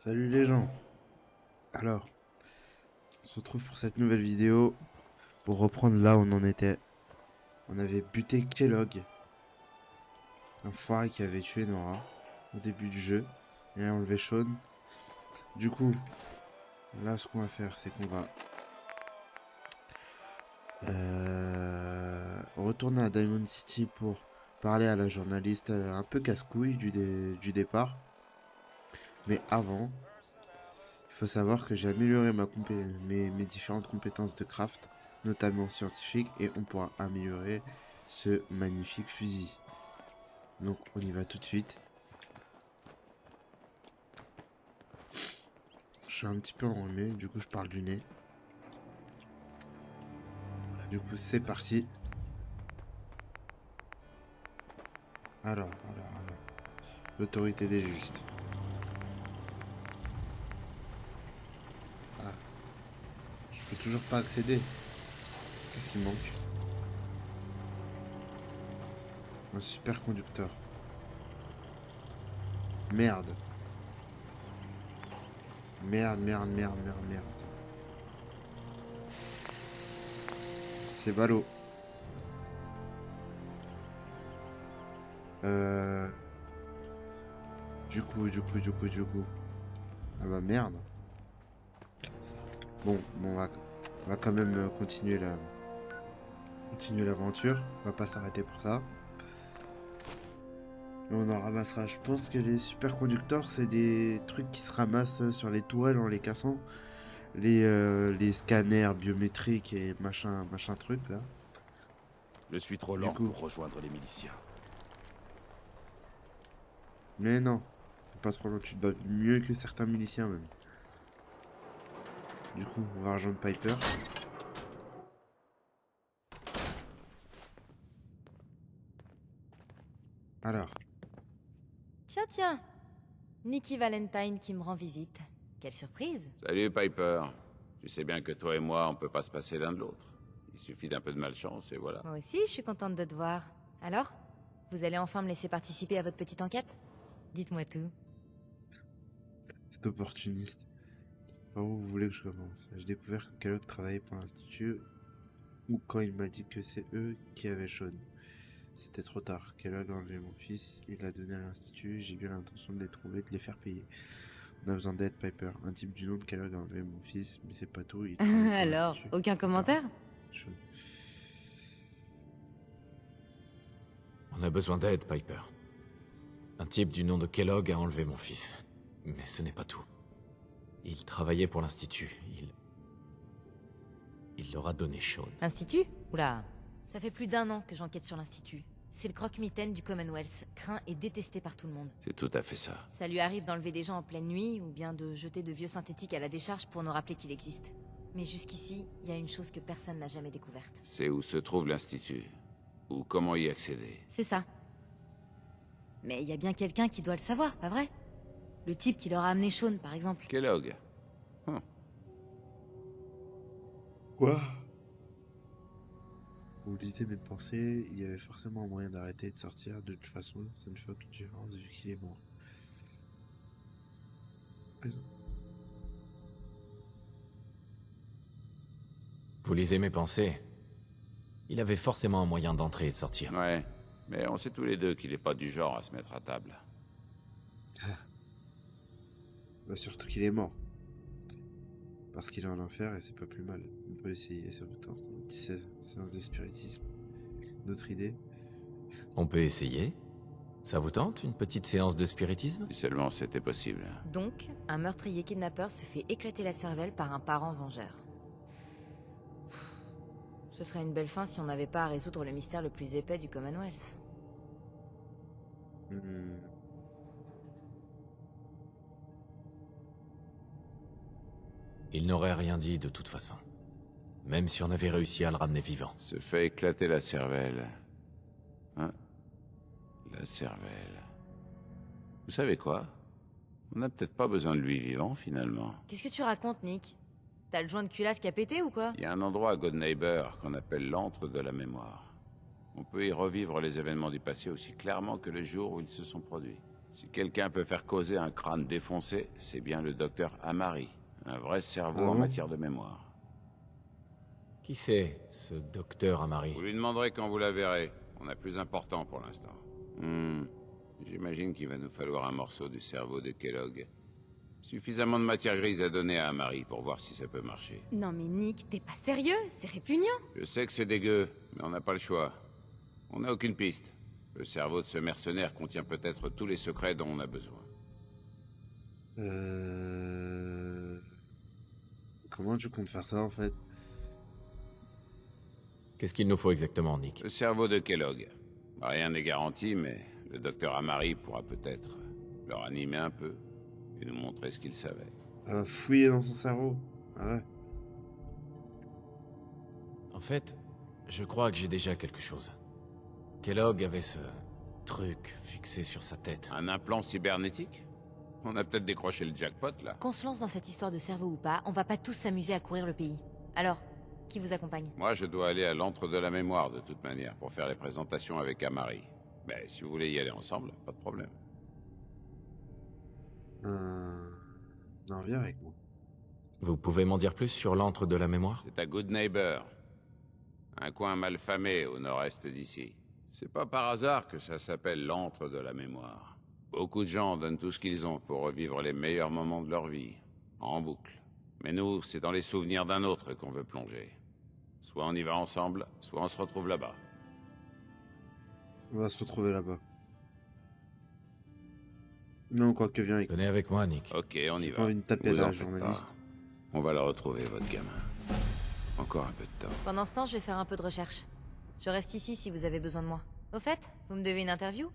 Salut les gens. Alors, on se retrouve pour cette nouvelle vidéo pour reprendre là où on en était. On avait buté Kellogg, l'enfoiré qui avait tué Nora au début du jeu et enlevé Sean. Du coup, là ce qu'on va faire, c'est qu'on va retourner à Diamond City pour parler à la journaliste un peu casse-couille du départ. Mais avant, il faut savoir que j'ai amélioré mes différentes compétences de craft, notamment scientifiques, et on pourra améliorer ce magnifique fusil. Donc on y va tout de suite. Je suis un petit peu enrhumé, du coup je parle du nez. Du coup c'est parti. Alors. L'autorité des justes. Ah, je peux toujours pas accéder. Qu'est-ce qui manque? Un superconducteur. Merde. Merde. C'est ballot. Euh... Du coup. Ah bah merde. Bon, on va quand même continuer l'aventure. On va pas s'arrêter pour ça. Et on en ramassera. Je pense que les superconducteurs, c'est des trucs qui se ramassent sur les tourelles en les cassant. Les scanners biométriques et machin truc là. Je suis trop Du lent coup, pour rejoindre les miliciens. mais non, pas trop long. Tu te bats mieux que certains miliciens même. Du coup, on va rejoindre Piper. Alors, Tiens, Nikki Valentine qui me rend visite. Quelle surprise. Salut Piper. Tu sais bien que toi et moi, on peut pas se passer l'un de l'autre. Il suffit d'un peu de malchance et voilà. Moi aussi, je suis contente de te voir. Alors, vous allez enfin me laisser participer à votre petite enquête? Dites-moi tout. c'est opportuniste. Par où vous voulez que je commence? J'ai découvert que Kellogg travaillait pour l'Institut ou quand il m'a dit que c'est eux qui avaient Sean. C'était trop tard. Kellogg a enlevé mon fils, il l'a donné à l'Institut, j'ai bien l'intention de les trouver, de les faire payer. On a besoin d'aide, Piper. Un type du nom de Kellogg a enlevé mon fils, mais c'est pas tout, il travaille pour Alors, l'Institut. aucun commentaire? Sean. On a besoin d'aide, Piper. Un type du nom de Kellogg a enlevé mon fils. Mais ce n'est pas tout. Il travaillait pour l'Institut. Il leur a donné Sean. L'Institut? Oula, ça fait plus d'1 an que j'enquête sur l'Institut. C'est le croque-mitaine du Commonwealth, craint et détesté par tout le monde. C'est tout à fait ça. Ça lui arrive d'enlever des gens en pleine nuit, ou bien de jeter de vieux synthétiques à la décharge pour nous rappeler qu'il existe. Mais jusqu'ici, il y a une chose que personne n'a jamais découverte. C'est où se trouve l'Institut. Ou comment y accéder. C'est ça. Mais il y a bien quelqu'un qui doit le savoir, pas vrai? Le type qui leur a amené Sean, par exemple. Kellogg. Quoi? Vous lisez mes pensées, il y avait forcément un moyen d'arrêter et de sortir. De toute façon, ça ne fait aucune différence vu qu'il est mort. Vous lisez mes pensées. Il avait forcément un moyen d'entrer et de sortir. Ouais. Mais on sait tous les deux qu'il est pas du genre à se mettre à table. Bah, surtout qu'il est mort. Parce qu'il est en enfer et c'est pas plus mal. On peut essayer, ça vous tente. Une petite séance de spiritisme. D'autres idées? On peut essayer. Ça vous tente, une petite séance de spiritisme? Si seulement c'était possible. Donc, un meurtrier kidnappeur se fait éclater la cervelle par un parent vengeur. Ce serait une belle fin si on n'avait pas à résoudre le mystère le plus épais du Commonwealth. Hmm. Il n'aurait rien dit de toute façon. Même si on avait réussi à le ramener vivant. Se fait éclater la cervelle. Hein? La cervelle. Vous savez quoi? On n'a peut-être pas besoin de lui vivant, finalement. Qu'est-ce que tu racontes, Nick? T'as le joint de culasse qui a pété ou quoi? Il y a un endroit à God Neighbor qu'on appelle l'antre de la mémoire. On peut y revivre les événements du passé aussi clairement que le jour où ils se sont produits. Si quelqu'un peut faire causer un crâne défoncé, c'est bien le docteur Amari. Un vrai cerveau Ah en bon? matière de mémoire. Qui c'est, ce docteur Amari? Vous lui demanderez quand vous la verrez. On a plus important pour l'instant. J'imagine qu'il va nous falloir un morceau du cerveau de Kellogg. Suffisamment de matière grise à donner à Amari pour voir si ça peut marcher. Non mais Nick, t'es pas sérieux? C'est répugnant. Je sais que c'est dégueu, mais on n'a pas le choix. On n'a aucune piste. Le cerveau de ce mercenaire contient peut-être tous les secrets dont on a besoin. Comment tu comptes faire ça en fait? Qu'est-ce qu'il nous faut exactement, Nick? Le cerveau de Kellogg. Rien n'est garanti, mais le docteur Amari pourra peut-être le ranimer un peu et nous montrer ce qu'il savait. Fouiller dans son cerveau. Ah ouais. En fait, je crois que j'ai déjà quelque chose. Kellogg avait ce truc fixé sur sa tête. Un implant cybernétique? On a peut-être décroché le jackpot, là. Qu'on se lance dans cette histoire de cerveau ou pas, on va pas tous s'amuser à courir le pays. Alors, qui vous accompagne? Moi, je dois aller à l'antre de la mémoire, de toute manière, pour faire les présentations avec Amari. Mais si vous voulez y aller ensemble, pas de problème. Non, viens avec moi. Vous pouvez m'en dire plus sur l'antre de la mémoire? C'est à Good Neighbor. Un coin mal famé au nord-est d'ici. C'est pas par hasard que ça s'appelle l'antre de la mémoire. Beaucoup de gens donnent tout ce qu'ils ont pour revivre les meilleurs moments de leur vie, en boucle. Mais nous, c'est dans les souvenirs d'un autre qu'on veut plonger. Soit on y va ensemble, soit on se retrouve là-bas. On va se retrouver là-bas. Non, quoi que viens avec moi. Venez avec moi, Nick. Ok, on y J'ai va. pas envie de taper Vous la en faites journaliste. pas. On va le retrouver, votre gamin. Encore un peu de temps. Pendant ce temps, je vais faire un peu de recherche. Je reste ici si vous avez besoin de moi. Au fait, vous me devez une interview?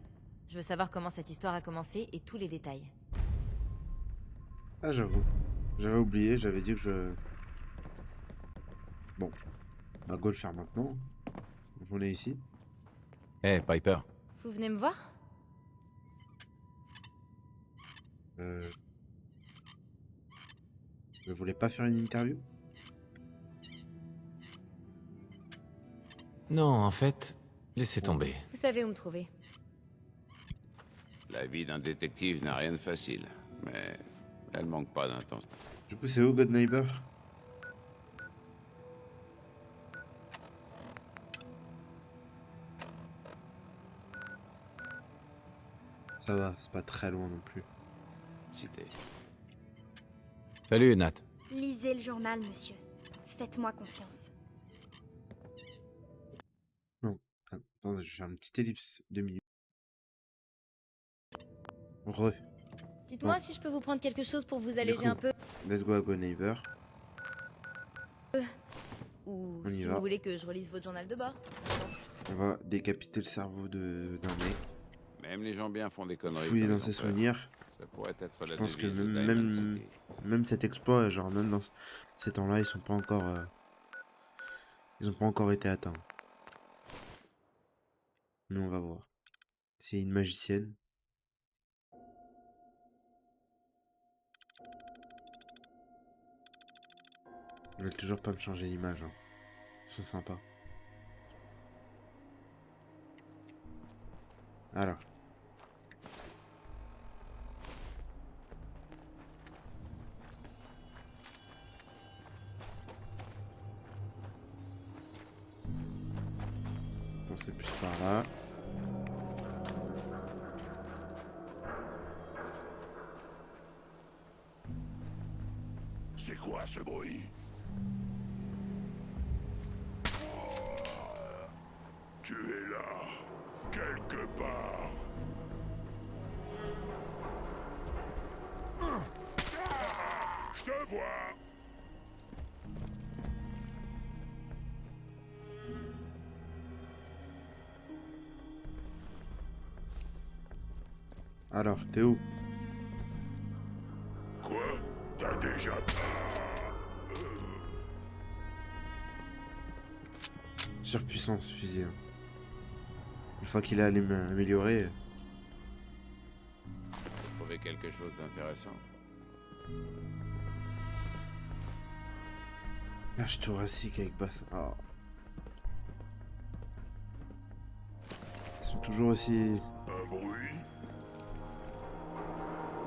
Je veux savoir comment cette histoire a commencé et tous les détails. Ah, j'avoue. J'avais oublié, j'avais dit que je... Bon. On va go le faire maintenant. On est ici. Hé, Piper. Vous venez me voir? Vous voulez pas faire une interview? Non, en fait, laissez tomber. Vous savez où me trouver. La vie d'un détective n'a rien de facile, mais elle manque pas d'intensité. Du coup, c'est où, Good Neighbor? Ça va, c'est pas très loin non plus. Salut, Nat. Lisez le journal, monsieur. Faites-moi confiance. Non, attends, je vais faire une petite ellipse. 2 minutes. Re. Dites-moi Bon. si je peux vous prendre quelque chose pour vous Du alléger coup, un peu. Let's go à Good Neighbor. Ou On y si va. vous voulez que je relise votre journal de bord. On va décapiter le cerveau d'un mec. Même les gens bien font des conneries. Fouiller comme dans ils ses ont fait. souvenirs. Ça pourrait être Je la pense que devise de même- Diamond City. Même cet exploit, genre même dans ces temps-là, ils sont pas encore... ils ont pas encore été atteints. Mais on va voir. C'est une magicienne. Ils veulent toujours pas me changer l'image. Hein. Ils sont sympas. Alors. Bon, c'est plus par là. C'est quoi ce bruit? Tu es là, quelque part. Je te vois. Alors, t'es où? Quoi? T'as déjà... Surpuissance fusée. Hein. Une fois qu'il a amélioré. Vous trouvez quelque chose d'intéressant? Lâche thoracique avec basse. Oh. Ils sont toujours aussi... Un bruit?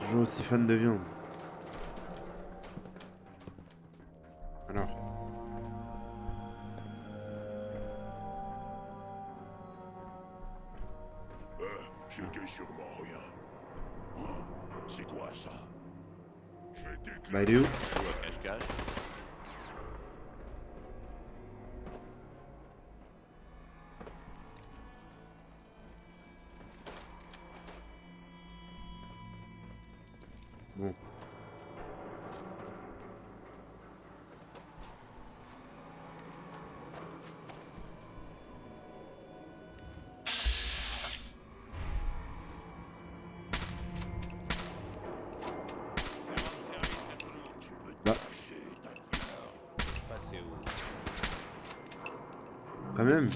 Toujours aussi fan de viande. Alors. C'était sûrement rien. Hein? C'est quoi ça? Je vais t'éclater. Bah, il est où? Joue à cache-cache. Bon. Bah, Passez où? quand même.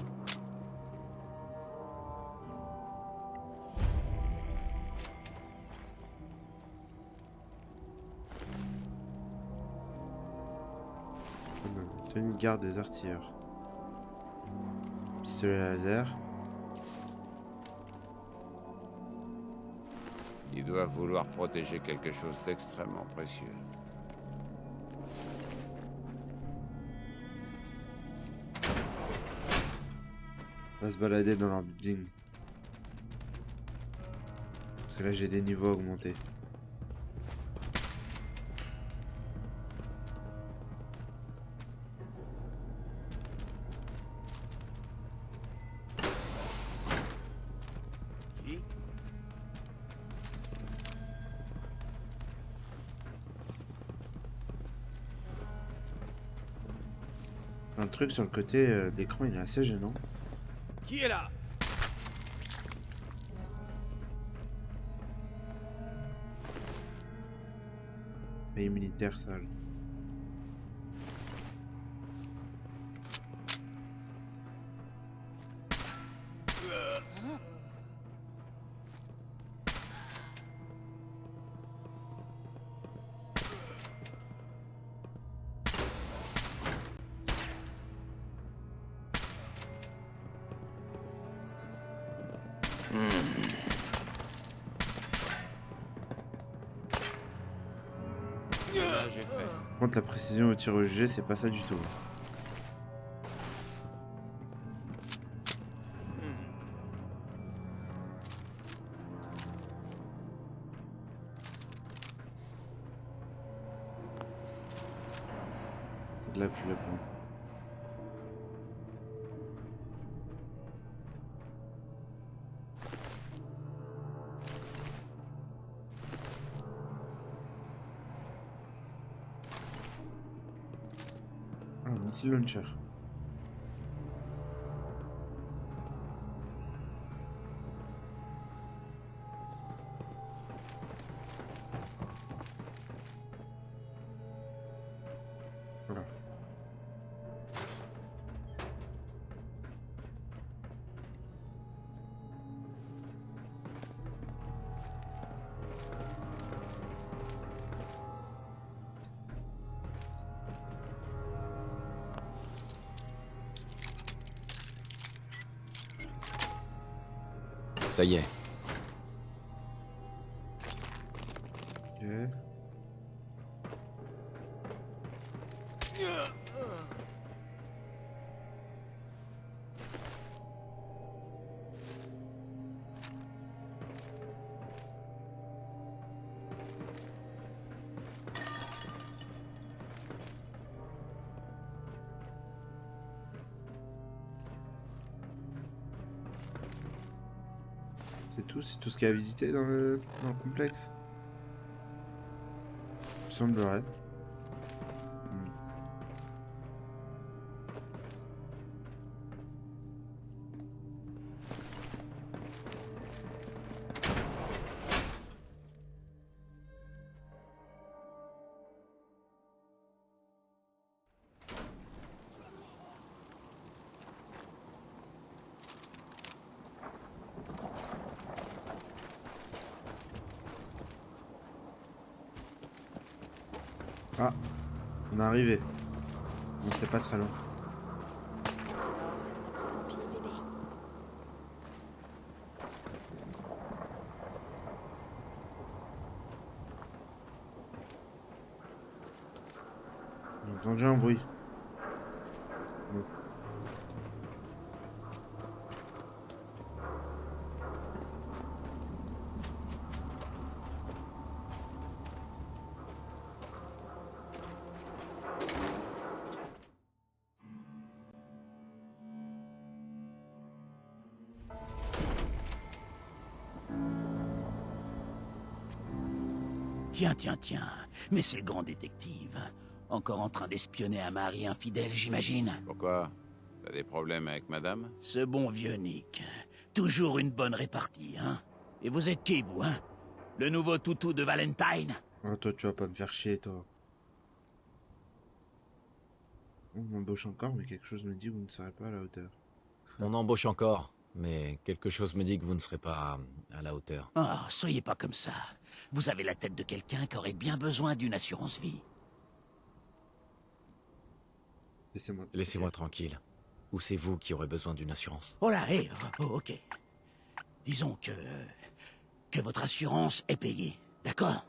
Tenue de garde des artilleurs. Pistolet laser. Ils doivent vouloir protéger quelque chose d'extrêmement précieux. On va se balader dans leur building. Parce que là j'ai des niveaux à augmenter. Un truc sur le côté d'écran, il est assez gênant. Qui est là? Pays militaire sale. Là, j'ai fait. Par contre, la précision au tir au jugé, c'est pas ça du tout. C'est de là que je le prends. Ah, missile launcher. Voilà. Ça y est. Ok. C'est tout ce qu'il y a à visiter dans le complexe. Il me semblerait. Hmm. Ah, on est arrivé. Bon, c'était pas très long. entendu un bruit. Bon. Tiens. Mais c'est le grand détective. Encore en train d'espionner un mari infidèle, j'imagine. Pourquoi? T'as des problèmes avec madame? Ce bon vieux Nick. Toujours une bonne répartie, hein? Et vous êtes qui, vous, hein? Le nouveau toutou de Valentine? Ah, toi, tu vas pas me faire chier, toi. On m'embauche encore, mais quelque chose me dit que vous ne serez pas à la hauteur. On embauche encore, mais quelque chose me dit que vous ne serez pas à la hauteur. Oh, soyez pas comme ça. Vous avez la tête de quelqu'un qui aurait bien besoin d'une assurance vie. Laissez-moi. Laissez-moi tranquille. Ou c'est vous qui aurez besoin d'une assurance? Oh là, ok. Disons que votre assurance est payée, d'accord?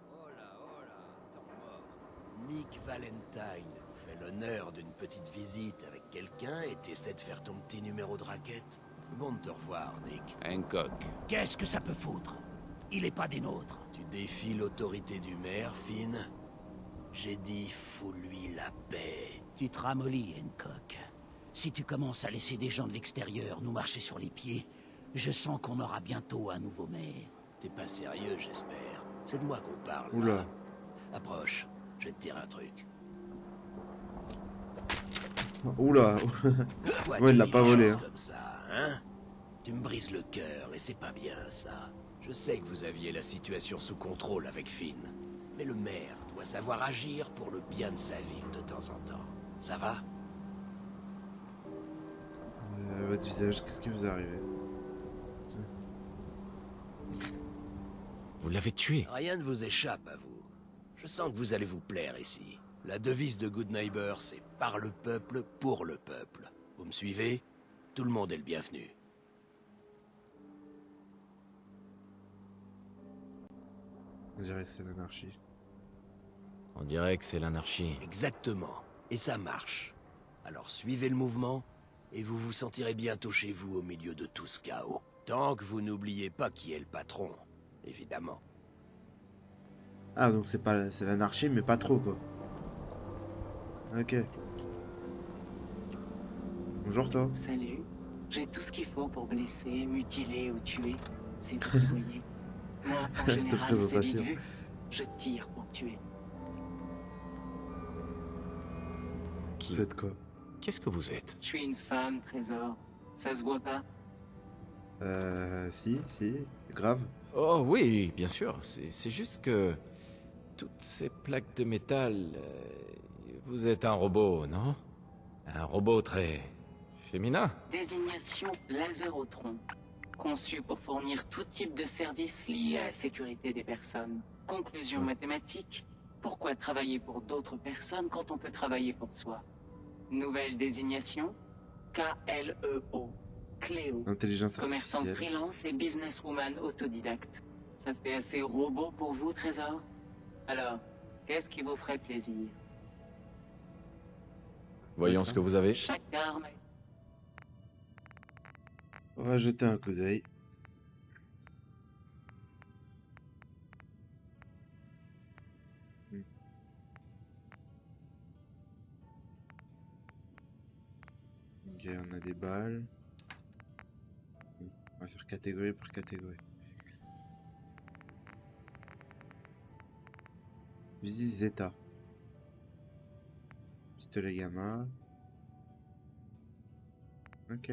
Nick Valentine nous fait l'honneur d'une petite visite avec quelqu'un et t'essaies de faire ton petit numéro de raquette. C'est bon de te revoir, Nick. Hancock. Qu'est-ce que ça peut foutre? Il est pas des nôtres. Tu défies l'autorité du maire, Finn? J'ai dit, fous-lui la paix. Tu te ramollis, Hancock. Si tu commences à laisser des gens de l'extérieur nous marcher sur les pieds, je sens qu'on aura bientôt un nouveau maire. T'es pas sérieux, j'espère. C'est de moi qu'on parle. Oula. là. Approche, je vais te dire un truc. Oula. Pourquoi Ouais, il tu l'a dis pas des volé, choses hein. comme ça, hein? Tu me brises le cœur et c'est pas bien, ça. Je sais que vous aviez la situation sous contrôle avec Finn. Mais le maire doit savoir agir pour le bien de sa ville de temps en temps. Ça va? Votre visage, qu'est-ce qui vous est arrivé? Vous l'avez tué. Rien ne vous échappe à vous. Je sens que vous allez vous plaire ici. La devise de Good Neighbor, c'est par le peuple, pour le peuple. Vous me suivez? Tout le monde est le bienvenu. On dirait que c'est l'anarchie. On dirait que c'est l'anarchie. Exactement. Et ça marche. Alors suivez le mouvement, et vous vous sentirez bientôt chez vous au milieu de tout ce chaos. Tant que vous n'oubliez pas qui est le patron, évidemment. Ah, donc c'est l'anarchie, mais pas trop, quoi. Ok. Bonjour, toi. Salut. J'ai tout ce qu'il faut pour blesser, mutiler ou tuer. C'est vous qui voyez. Moi, en Cette général, c'est vite présentation. vu. Je tire pour tuer. Vous êtes quoi? Qu'est-ce que vous êtes? Je suis une femme, Trésor. Ça se voit pas? Si, grave. Oh oui, bien sûr. C'est juste que... Toutes ces plaques de métal... vous êtes un robot, non? Un robot très... féminin? Désignation Lazerotron. Conçu pour fournir tout type de services liés à la sécurité des personnes. Conclusion mathématique. Pourquoi travailler pour d'autres personnes quand on peut travailler pour soi? Nouvelle désignation KLEO. Cléo. Intelligence Commerçante artificielle. freelance et businesswoman autodidacte. Ça fait assez robot pour vous, Trésor? Alors, qu'est-ce qui vous ferait plaisir? Voyons ce que vous avez. Chaque arme. On va jeter un coup d'œil. Ok, on a des balles. On va faire catégorie par catégorie. Fusil Zeta. Pistolet gamma. Ok.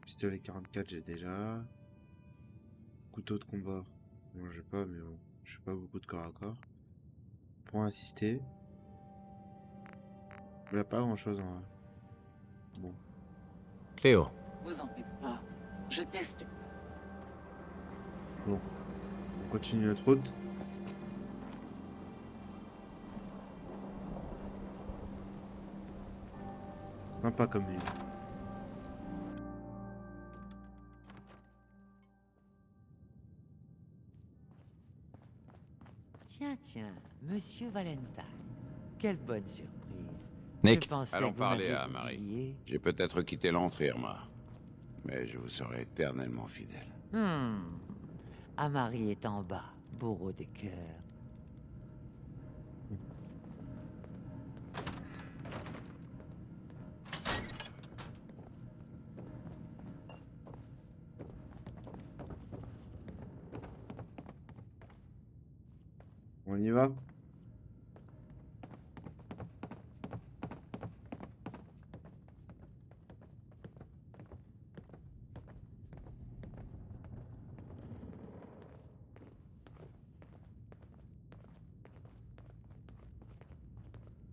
Pistolet 44 j'ai déjà. Couteau de combat. Bon j'ai pas mais bon. Je fais pas beaucoup de corps à corps. Point assisté. Il n'y a pas grand chose en vrai. Bon. Cléo. Vous en faites pas. Je teste. Bon. On continue notre route. Sympa comme ville. Tiens, Monsieur Valentine. Quelle bonne surprise. Nick, Je pensais allons que vous parler m'aviez à Marie. oublié. J'ai peut-être quitté l'antre, Irma. Mais je vous serai éternellement fidèle. Amari est en bas, bourreau des cœurs. On y va?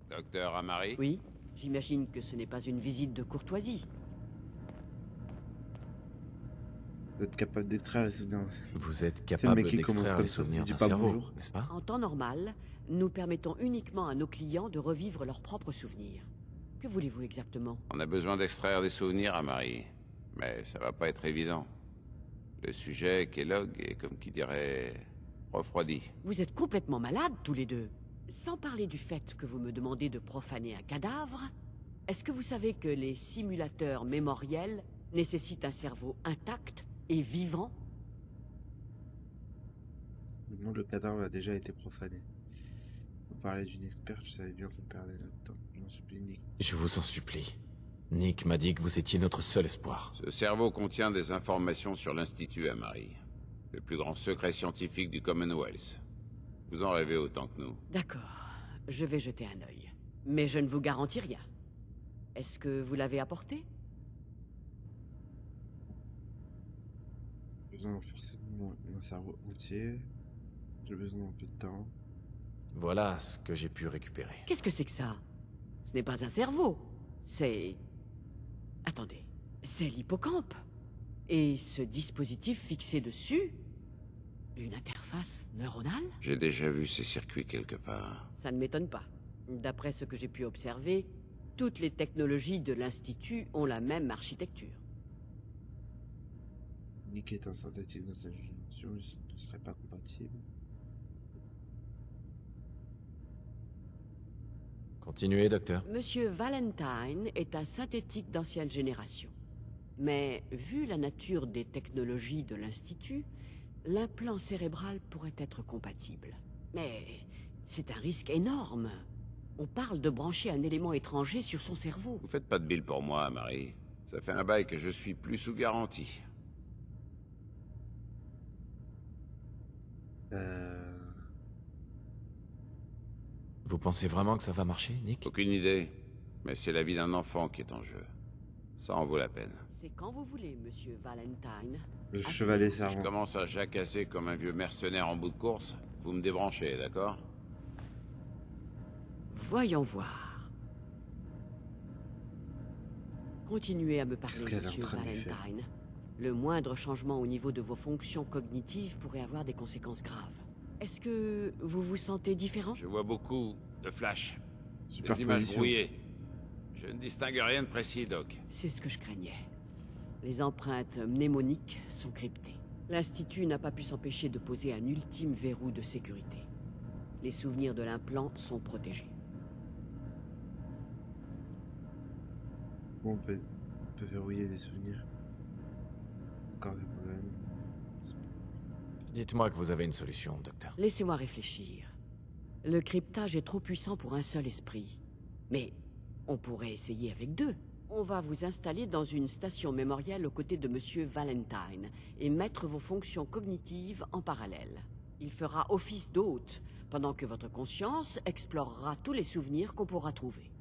Docteur Amari? Oui, j'imagine que ce n'est pas une visite de courtoisie. Vous êtes capable d'extraire les souvenirs. Vous êtes C'est le capable mec qui commence d'extraire comme les ça, il souvenirs dit d'un pas cerveau, bonjour. n'est-ce pas? En temps normal, nous permettons uniquement à nos clients de revivre leurs propres souvenirs. Que voulez-vous exactement? On a besoin d'extraire des souvenirs, Amari. Mais ça va pas être évident. Le sujet, Kellogg, est comme qui dirait... refroidi. Vous êtes complètement malades, tous les deux. Sans parler du fait que vous me demandez de profaner un cadavre, est-ce que vous savez que les simulateurs mémoriels nécessitent un cerveau intact et vivant? Non, le cadavre a déjà été profané. Vous parlez d'une experte, je savais bien qu'on perdait notre temps. J'en supplie, Nick. Je vous en supplie. Nick m'a dit que vous étiez notre seul espoir. Ce cerveau contient des informations sur l'Institut Amari. Le plus grand secret scientifique du Commonwealth. Vous en rêvez autant que nous. D'accord, je vais jeter un œil. Mais je ne vous garantis rien. Est-ce que vous l'avez apporté? J'ai besoin forcément d'un cerveau entier. J'ai besoin d'un peu de temps. Voilà ce que j'ai pu récupérer. Qu'est-ce que c'est que ça? Ce n'est pas un cerveau. C'est... Attendez. C'est l'hippocampe. Et ce dispositif fixé dessus... une interface neuronale? J'ai déjà vu ces circuits quelque part. Ça ne m'étonne pas. D'après ce que j'ai pu observer, toutes les technologies de l'Institut ont la même architecture. Nick est un synthétique dans sa génération, il ne serait pas compatible. Continuez, docteur. Monsieur Valentine est un synthétique d'ancienne génération. Mais vu la nature des technologies de l'Institut, l'implant cérébral pourrait être compatible. Mais c'est un risque énorme. On parle de brancher un élément étranger sur son cerveau. Vous faites pas de bill pour moi, Marie. Ça fait un bail que je suis plus sous garantie. Vous pensez vraiment que ça va marcher, Nick? Aucune idée. Mais c'est la vie d'un enfant qui est en jeu. Ça en vaut la peine. C'est quand vous voulez, monsieur Valentine. Le chevalier Je servant. commence à jacasser comme un vieux mercenaire en bout de course. Vous me débranchez, d'accord? Voyons voir. Continuez à me parler, Qu'est-ce qu'elle est en monsieur train de lui faire? Valentine. Le moindre changement au niveau de vos fonctions cognitives pourrait avoir des conséquences graves. Est-ce que vous vous sentez différent? Je vois beaucoup de flashs. Des images Superposition. brouillées. Je ne distingue rien de précis, Doc. C'est ce que je craignais. Les empreintes mnémoniques sont cryptées. L'Institut n'a pas pu s'empêcher de poser un ultime verrou de sécurité. Les souvenirs de l'implant sont protégés. Bon, on peut verrouiller des souvenirs. Encore des problèmes. Dites-moi que vous avez une solution, docteur. Laissez-moi réfléchir. Le cryptage est trop puissant pour un seul esprit. Mais on pourrait essayer avec deux. On va vous installer dans une station mémorielle aux côtés de Monsieur Valentine et mettre vos fonctions cognitives en parallèle. Il fera office d'hôte, pendant que votre conscience explorera tous les souvenirs qu'on pourra trouver.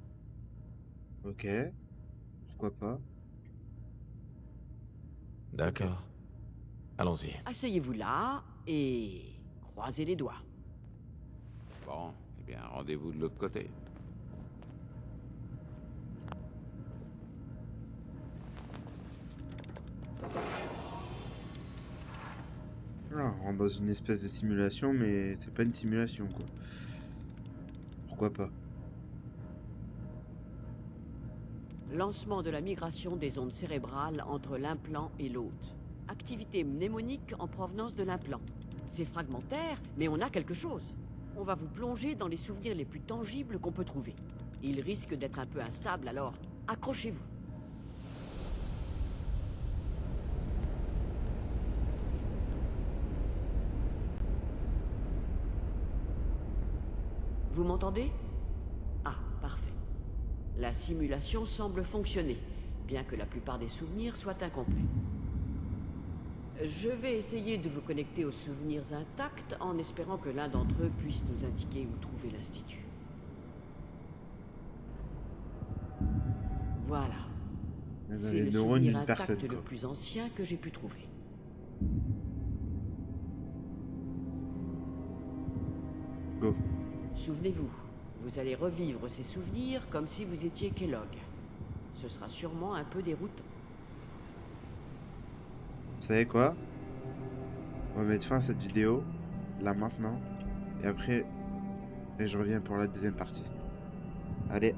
Ok. Pourquoi pas? D'accord. Allons-y. Asseyez-vous là et croisez les doigts. Bon, eh bien, rendez-vous de l'autre côté. Ah, on rentre dans une espèce de simulation, mais c'est pas une simulation, quoi. Pourquoi pas? Lancement de la migration des ondes cérébrales entre l'implant et l'hôte. Activité mnémonique en provenance de l'implant. C'est fragmentaire, mais on a quelque chose. On va vous plonger dans les souvenirs les plus tangibles qu'on peut trouver. Ils risquent d'être un peu instables, alors accrochez-vous. Vous m'entendez? Ah, parfait. La simulation semble fonctionner, bien que la plupart des souvenirs soient incomplets. Je vais essayer de vous connecter aux souvenirs intacts en espérant que l'un d'entre eux puisse nous indiquer où trouver l'Institut. Voilà. C'est Les le neurones souvenir d'une intact personne, le quoi. plus ancien que j'ai pu trouver. Go. Souvenez-vous, vous allez revivre ces souvenirs comme si vous étiez Kellogg. Ce sera sûrement un peu déroutant. Vous savez quoi? On va mettre fin à cette vidéo, là maintenant, et après, je reviens pour la deuxième partie. Allez.